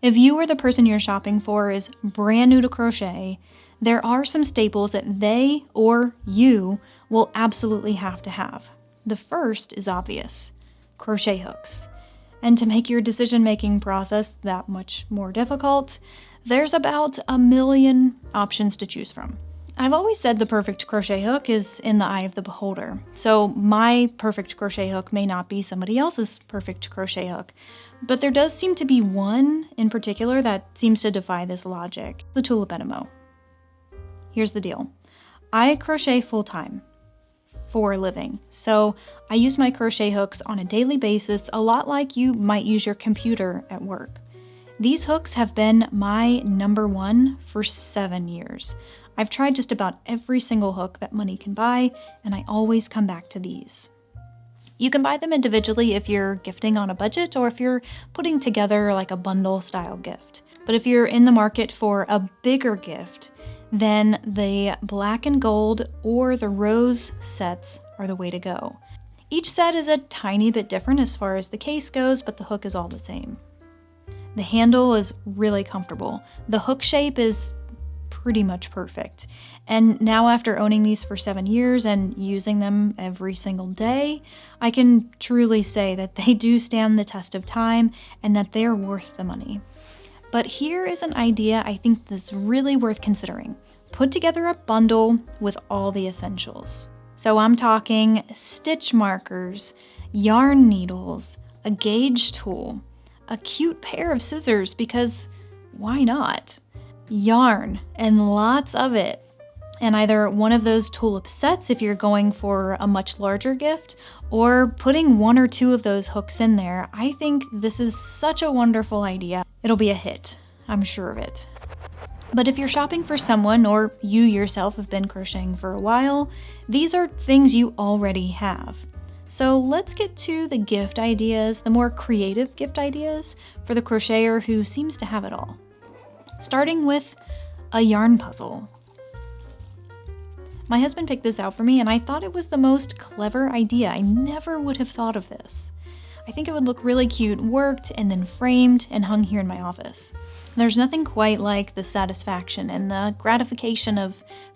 If you or the person you're shopping for is brand new to crochet, there are some staples that they or you will absolutely have to have. The first is obvious: crochet hooks. And to make your decision-making process that much more difficult, there's about a million options to choose from. I've always said the perfect crochet hook is in the eye of the beholder. So my perfect crochet hook may not be somebody else's perfect crochet hook, but there does seem to be one in particular that seems to defy this logic: the tulip enamo. Here's the deal. I crochet full-time for a living, so I use my crochet hooks on a daily basis, a lot like you might use your computer at work. These hooks have been my number one for 7 years. I've tried just about every single hook that money can buy, and I always come back to these. You can buy them individually if you're gifting on a budget or if you're putting together like a bundle style gift. But if you're in the market for a bigger gift, then the black and gold or the rose sets are the way to go. Each set is a tiny bit different as far as the case goes, but the hook is all the same. The handle is really comfortable. The hook shape is pretty much perfect. And now, after owning these for 7 years and using them every single day, I can truly say that they do stand the test of time and that they're worth the money. But here is an idea I think that's really worth considering. Put together a bundle with all the essentials. So I'm talking stitch markers, yarn needles, a gauge tool, a cute pair of scissors, because why not? Yarn, and lots of it. And either one of those tulip sets if you're going for a much larger gift, or putting 1 or 2 of those hooks in there. I think this is such a wonderful idea. It'll be a hit, I'm sure of it. But if you're shopping for someone, or you yourself have been crocheting for a while, these are things you already have. So let's get to the gift ideas, the more creative gift ideas for the crocheter who seems to have it all. Starting with a yarn puzzle. My husband picked this out for me, and I thought it was the most clever idea. I never would have thought of this. I think it would look really cute worked and then framed and hung here in my office. There's nothing quite like the satisfaction and the gratification of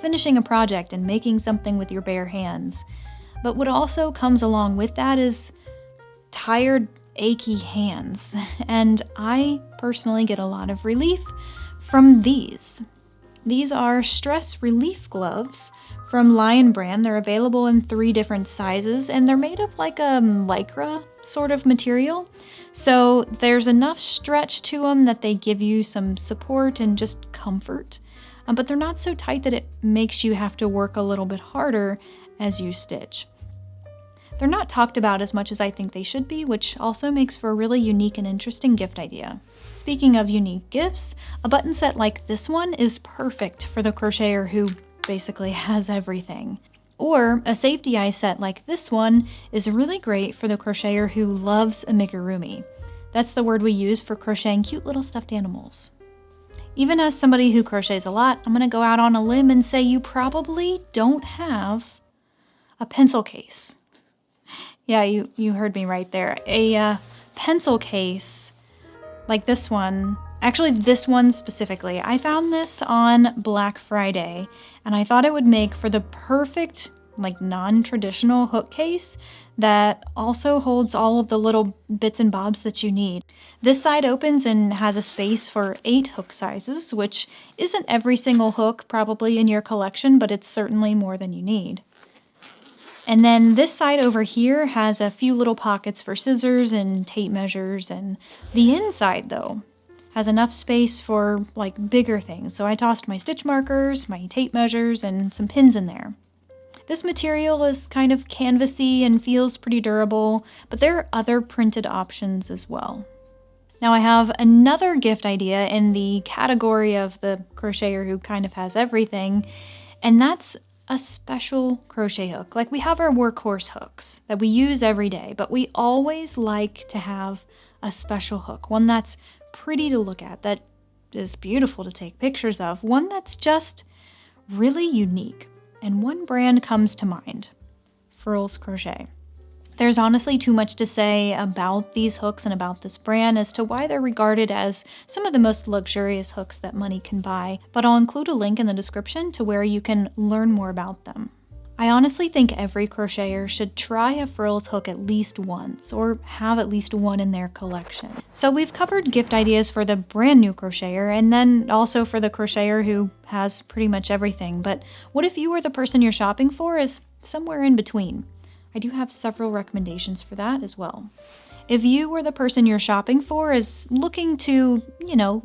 finishing a project and making something with your bare hands. But what also comes along with that is tired, achy hands. And I personally get a lot of relief from these. These are stress relief gloves from Lion brand. They're available in 3 different sizes, and they're made of like a lycra sort of material. So there's enough stretch to them that they give you some support and just comfort. But they're not so tight that it makes you have to work a little bit harder as you stitch. They're not talked about as much as I think they should be, which also makes for a really unique and interesting gift idea. Speaking of unique gifts, a button set like this one is perfect for the crocheter who basically has everything. Or a safety eye set like this one is really great for the crocheter who loves amigurumi. That's the word we use for crocheting cute little stuffed animals. Even as somebody who crochets a lot, I'm going to go out on a limb and say you probably don't have a pencil case. Yeah, you heard me right there. A pencil case like this one. Actually, this one specifically. I found this on Black Friday, and I thought it would make for the perfect, like, non-traditional hook case that also holds all of the little bits and bobs that you need. This side opens and has a space for 8 hook sizes, which isn't every single hook probably in your collection, but it's certainly more than you need. And then this side over here has a few little pockets for scissors and tape measures, and the inside, though, has enough space for like bigger things. So I tossed my stitch markers, my tape measures, and some pins in there. This material is kind of canvasy and feels pretty durable, but there are other printed options as well. Now I have another gift idea in the category of the crocheter who kind of has everything, and that's a special crochet hook. Like, we have our workhorse hooks that we use every day, but we always like to have a special hook, one that's pretty to look at, that is beautiful to take pictures of, one that's just really unique. And one brand comes to mind: Furls Crochet. There's honestly too much to say about these hooks and about this brand as to why they're regarded as some of the most luxurious hooks that money can buy, but I'll include a link in the description to where you can learn more about them. I honestly think every crocheter should try a frills hook at least once, or have at least one in their collection. So we've covered gift ideas for the brand new crocheter, and then also for the crocheter who has pretty much everything. But what if you or the person you're shopping for is somewhere in between? I do have several recommendations for that as well. If you or the person you're shopping for is looking to,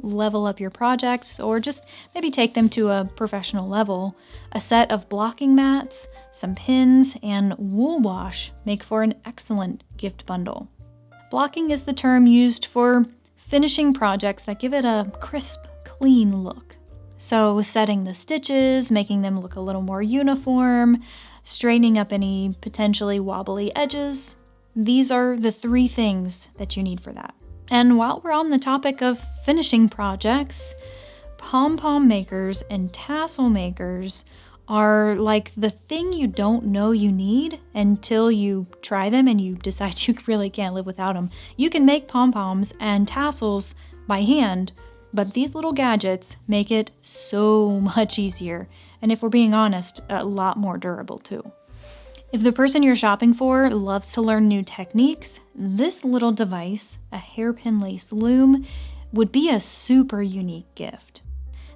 level up your projects or just maybe take them to a professional level, a set of blocking mats, some pins, and wool wash make for an excellent gift bundle. Blocking is the term used for finishing projects that give it a crisp, clean look. So setting the stitches, making them look a little more uniform, straightening up any potentially wobbly edges. These are the 3 things that you need for that. And while we're on the topic of finishing projects, Pom Pom Makers and Tassel Makers are like the thing you don't know you need until you try them and you decide you really can't live without them. You can make pom-poms and tassels by hand, but these little gadgets make it so much easier. And if we're being honest, a lot more durable too. If the person you're shopping for loves to learn new techniques, this little device, a hairpin lace loom, would be a super unique gift.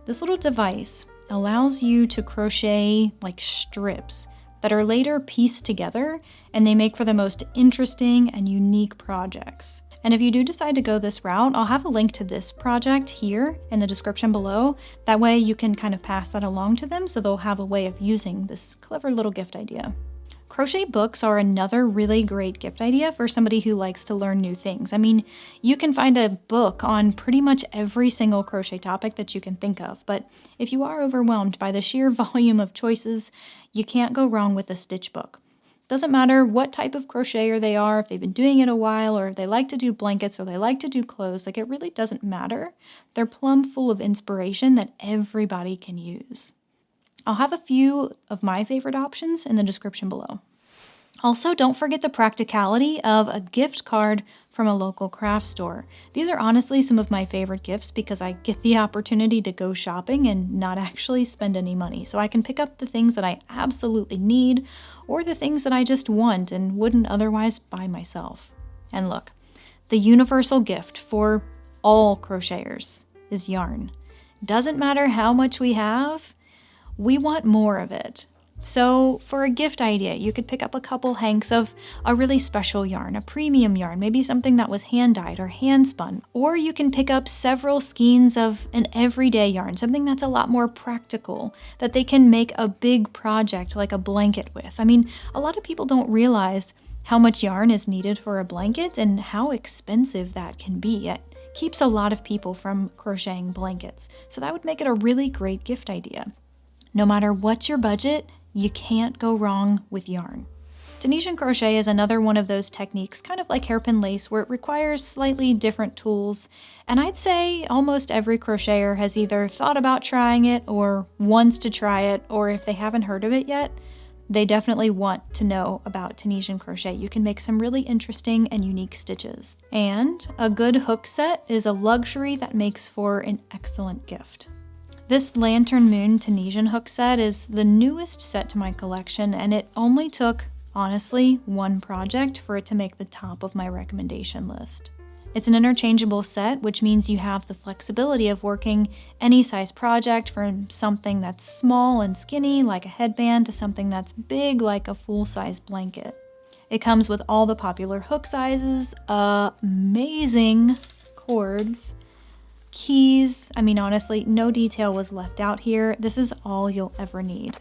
This little device allows you to crochet like strips that are later pieced together, and they make for the most interesting and unique projects. And if you do decide to go this route, I'll have a link to this project here in the description below. That way you can kind of pass that along to them so they'll have a way of using this clever little gift idea. Crochet books are another really great gift idea for somebody who likes to learn new things. I mean, you can find a book on pretty much every single crochet topic that you can think of, but if you are overwhelmed by the sheer volume of choices, you can't go wrong with a stitch book. Doesn't matter what type of crocheter they are, if they've been doing it a while, or if they like to do blankets or they like to do clothes, like it really doesn't matter. They're plumb full of inspiration that everybody can use. I'll have a few of my favorite options in the description below. Also, don't forget the practicality of a gift card from a local craft store. These are honestly some of my favorite gifts because I get the opportunity to go shopping and not actually spend any money. So I can pick up the things that I absolutely need or the things that I just want and wouldn't otherwise buy myself. And look, the universal gift for all crocheters is yarn. Doesn't matter how much we have, we want more of it. So for a gift idea, you could pick up a couple hanks of a really special yarn, a premium yarn, maybe something that was hand dyed or hand spun. Or you can pick up several skeins of an everyday yarn, something that's a lot more practical, that they can make a big project like a blanket with. I mean, a lot of people don't realize how much yarn is needed for a blanket and how expensive that can be. It keeps a lot of people from crocheting blankets. So that would make it a really great gift idea. No matter what's your budget, you can't go wrong with yarn. Tunisian crochet is another one of those techniques, kind of like hairpin lace, where it requires slightly different tools. And I'd say almost every crocheter has either thought about trying it or wants to try it, or if they haven't heard of it yet, they definitely want to know about Tunisian crochet. You can make some really interesting and unique stitches. And a good hook set is a luxury that makes for an excellent gift. This Lantern Moon Tunisian hook set is the newest set to my collection, and it only took, honestly, one project for it to make the top of my recommendation list. It's an interchangeable set, which means you have the flexibility of working any size project, from something that's small and skinny like a headband to something that's big like a full-size blanket. It comes with all the popular hook sizes, amazing cords, keys. I mean, honestly, no detail was left out here. This is all you'll ever need.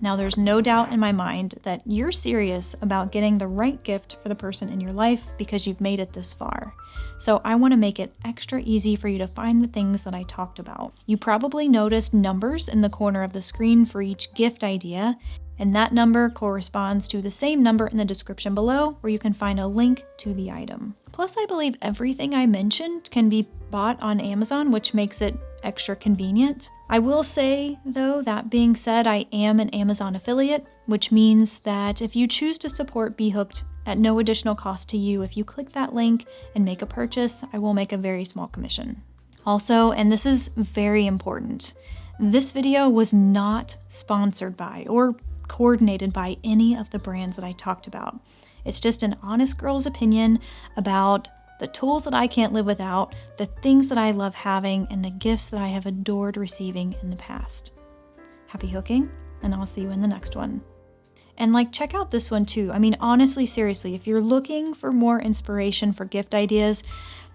Now, there's no doubt in my mind that you're serious about getting the right gift for the person in your life because you've made it this far. So I want to make it extra easy for you to find the things that I talked about. You probably noticed numbers in the corner of the screen for each gift idea, and that number corresponds to the same number in the description below, where you can find a link to the item. Plus, I believe everything I mentioned can be bought on Amazon, which makes it extra convenient. I will say, though, that being said, I am an Amazon affiliate, which means that if you choose to support B.Hooked at no additional cost to you. If you click that link and make a purchase, I will make a very small commission. Also, and this is very important, this video was not sponsored by or coordinated by any of the brands that I talked about. It's just an honest girl's opinion about the tools that I can't live without, the things that I love having, and the gifts that I have adored receiving in the past. Happy hooking, and I'll see you in the next one. And check out this one too. I mean, honestly, seriously, if you're looking for more inspiration for gift ideas,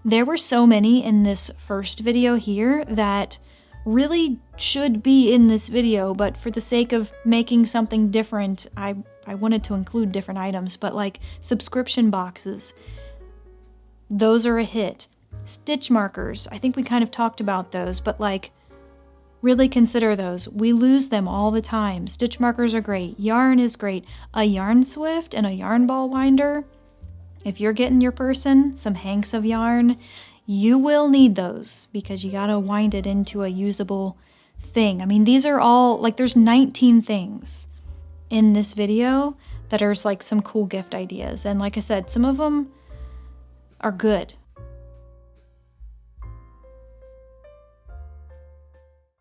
there were so many in this first video here that really should be in this video, but for the sake of making something different, I wanted to include different items, but subscription boxes, those are a hit. Stitch markers, I think we kind of talked about those, but really consider those. We lose them all the time. Stitch markers are great. Yarn is great. A yarn swift and a yarn ball winder. If you're getting your person some hanks of yarn, you will need those because you gotta wind it into a usable thing. I mean, these are all, there's 19 things in this video that are some cool gift ideas. And like I said, some of them are good.